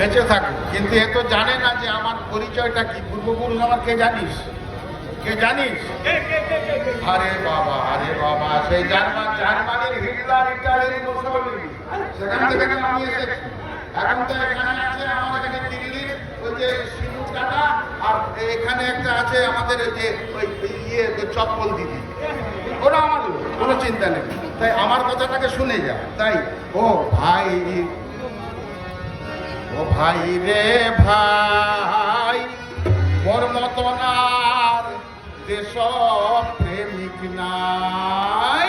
বেঁচে থাকুক, কিন্তু এ তো জানে না যে আমার পরিচয়টা কি, পূর্বপুরুষ আমার কে জানিস? কে জানিস? আরে বাবা, সেই জার্মানির হিটলার, ইটালির মুসোলিনি, সেখান থেকে আমি এসেছি। এখন তো এখানে আছে আমার এখানে দিল্লির ওই যে সিনু টাটা, আর এখানে একটা আছে আমাদের যে ওই চপ্পল দিদি, ওরা আমার কোনো চিন্তা নেই। তাই আমার কথাটাকে শুনে যা। তাই ও ভাই রে ভাই, ওর মতন আর দেশ প্রেমিক নাই।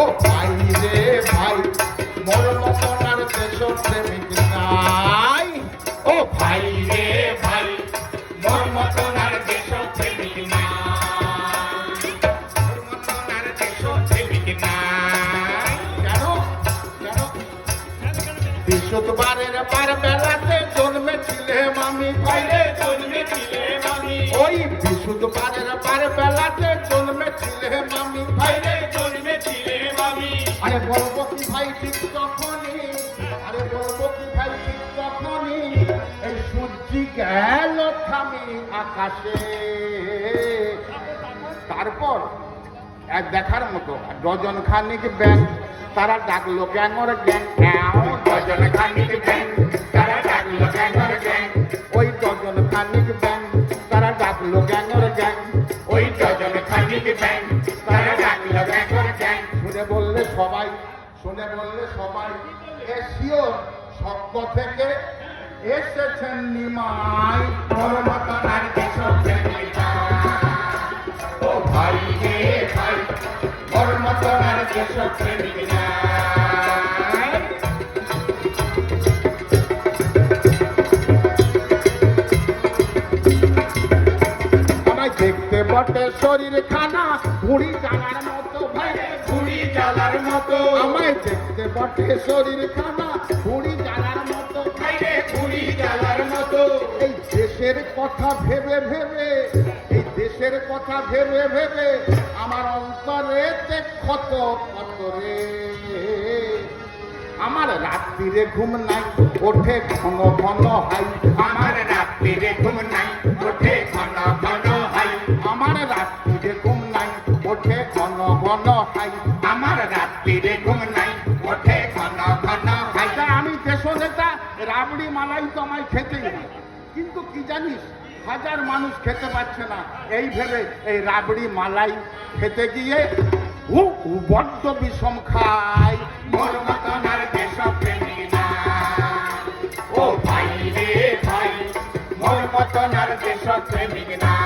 ও ভাই রে ভাই, মোর মতন আর দেশ প্রেমিক নাই। ও ভাই রে ভাই, মোর মতন আর দেশ প্রেমিক নাই। মোর মতন আর দেশ প্রেমিক নাই। কেন? বিশুদ্ধবারের বার বেলাতে জন্মেছিলে মামি, বাইরে জন্মেছিলে মামি। ওই বিশুদ্ধবারের বার বেলাতে জন্মেছিলে মামি, বাইরে জন্মেছিলে মামি। আরে বলবো কি ভাই ঠিক তখনই, আরে বলবো কি ভাই ঠিক তখনই, এই সূর্যি গেল থামি আকাশে। তারপর এক দেখার মতো ডজন খানিক ব্যাং, তারা ডাকলো গ্যাংর গ্যাং। ডজন খানিক ব্যাং, তারা ডাকলো গ্যাংর গ্যাং। ওই ডজন খানিক ব্যাং, তারা ডাকলো গ্যাংর গ্যাং। ওই ডজন খানিক ব্যাং, তারা ডাকলো গ্যাংর গ্যাং। শুনে বললে সবাই এসিও সক্ক থেকে এসেছেন নিমাই, ওর মতন আর দেশ প্রেমিক নাই। ও ভাই রে ভাই, ওর মতন আর দেশ প্রেমিক নাই। আমায় দেখতে বটে শরীর খানা ঘুড়ি জ্বালার মতো, ভাই ঘুড়ি জ্বালার মতো। আমায় দেখতে বটে শরীর খানা ঘুড়ি জ্বালার মতো, ভাই ঘুড়ি জ্বালার মতো। এই দেশের কথা ভেবে ভেবে, এই দেশের কথা ভেবে ভেবে আমার অন্তরে ক্ষত রে। আমার রাত্রিরে ঘুম নাই, ওঠে ঘন ঘন হাই। আমার রাত্রিরে ঘুম নাই, ওঠে ঘন ঘন হাই। আমার রাত্রিরে ঘুম নাই, ওঠে ঘন ঘন হাই। আমার রাত্রিরে ঘুম নাই, ওঠে ঘন ঘন হাই। আমি দেশ নেতা, রাবড়ি মালাই তো আমায় খেতেই না, কিন্তু কি জানিস, হাজার মানুষ খেতে পাচ্ছে না এই ভেবে এই রাবড়ি মালাই খেতে গিয়ে বড্ড বিষম খাই। মোর মতন আর দেশ প্রেমিক নাই। ও ভাই রে ভাই, মোর মতন আর দেশ প্রেমিক নাই।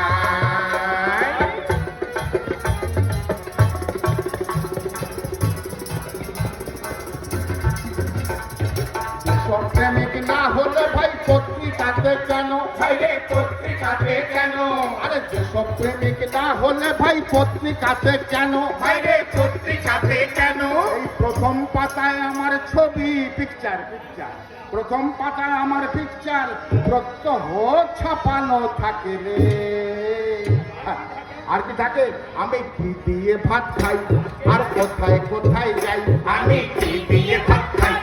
দেশ প্রেমিক না হলে ভাই পত্রিকাতে কেন, ভাই রে পত্রিকাতে কেন? আরে দেশ প্রেমিক না হলে ভাই পত্রিকাতে কেন, ভাই রে পত্রিকাতে কেন? এই প্রথম পাতায় আমার ছবি, পিকচার, প্রথম পাতায় আমার পিকচার প্রত্যহ ছাপানো থাকে রে। আর কি থাকে? আমি কি দিয়ে ভাত খাই আর কোথায় কোথায় যাই, আমি কি দিয়ে ভাত খাই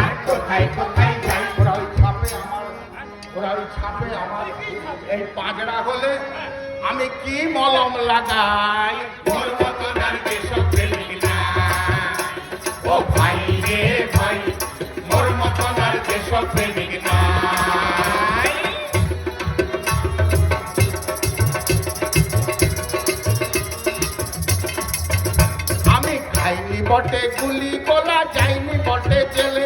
আর কোথায় কোথায় যাই। ওরা ওই ছাপে আমার এই পাজড়া হলে আমি কি মলম লাগাই। ওর মতন আর দেশ প্রেমিক নাই। ও ভাই রে ভাই, মোর মতন আর দেশ প্রেমিক নাই। আমি খাইনি বটে গুলি গোলা, যাইনি বটে জেলে,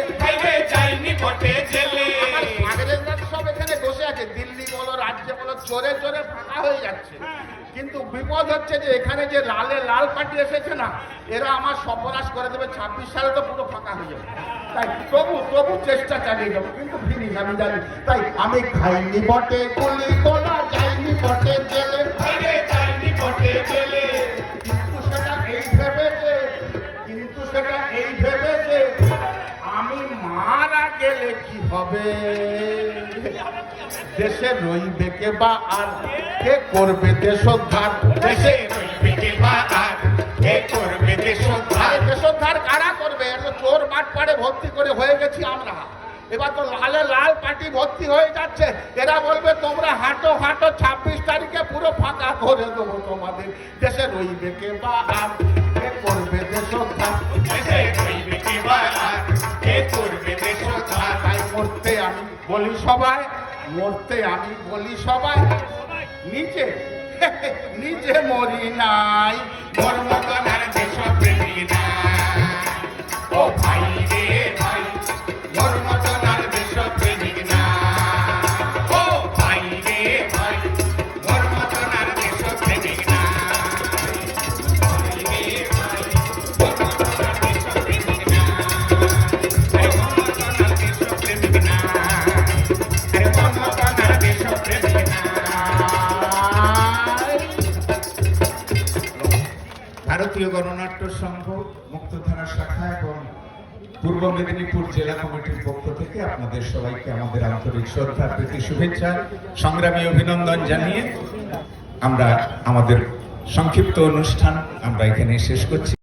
যাইনি বটে জেলে। সব এখানে বসে আছে, দিল্লি বলো রাজ্যে বলো, চোরে চোরে ফাঁকা হয়ে যাচ্ছে। কিন্তু বিপদ হচ্ছে যে এখানে যে লাল পার্টি এসেছে না, এরা আমার সর্বনাশ করে দেবে। 26 সালে তো পুরো ফাঁকা হয়ে যাবে। তাই তবু চেষ্টা চালিয়ে যাবো, কিন্তু ফিনিশ আমি জানি। তাই আমি খাইনি বটে গুলি গোলা, যাইনি বটে জেলে, যাইনি বটে জেলে। কিন্তু সেটা এই ভেবেছে আমি মারা গেলে কি হবে। দেশে রইবে কে বা আর কে করবে দেশোদ্ধার দেশে রইবে কে বা আর কে করবে দেশোদ্ধার দেশোদ্ধার কারা করবে চোর বাটপাড়ে ভর্তি করে হয়ে গেছি আমরা এবার তো লালে লাল পার্টি ভর্তি হয়ে যাচ্ছে এরা বলবে তোমরা হাঁটো হাঁটো 26 তারিখে পুরো ফাঁকা করে দেবো তোমাদের দেশে রইবে কে বা আর কে করবে দেশোদ্ধার দেশে রইবে কে বা আর কে করবে দেশোদ্ধার তাই মরতে আমি বলি সবাই মরতে আমি বলি সবাই নিজে নিজে মরি নাই মোর মতন আর দেশপ্রেমী নাই ও ভাই রে ভাই মোর মতন আর দেশপ্রেমী নাই ও ভাই রে ভাই মোর মতন আর দেশপ্রেমী নাই ভাই রে ভাই মোর মতন আর দেশপ্রেমী নাই আরে মোর মতন আর দেশপ্রেমী নাই আরে মোর মতন আর দেশপ্রেমী নাই। ভারতীয় গণনাট্য সংঘ মুক্তধারা শাখা এবং পূর্ব মেদিনীপুর জেলা কমিটির পক্ষ থেকে আপনাদের সবাইকে আমাদের আন্তরিক শ্রদ্ধা প্রীতি শুভেচ্ছা সংগ্রামী অভিনন্দন জানিয়ে আমরা আমাদের সংক্ষিপ্ত অনুষ্ঠান আমরা এখানে শেষ করছি।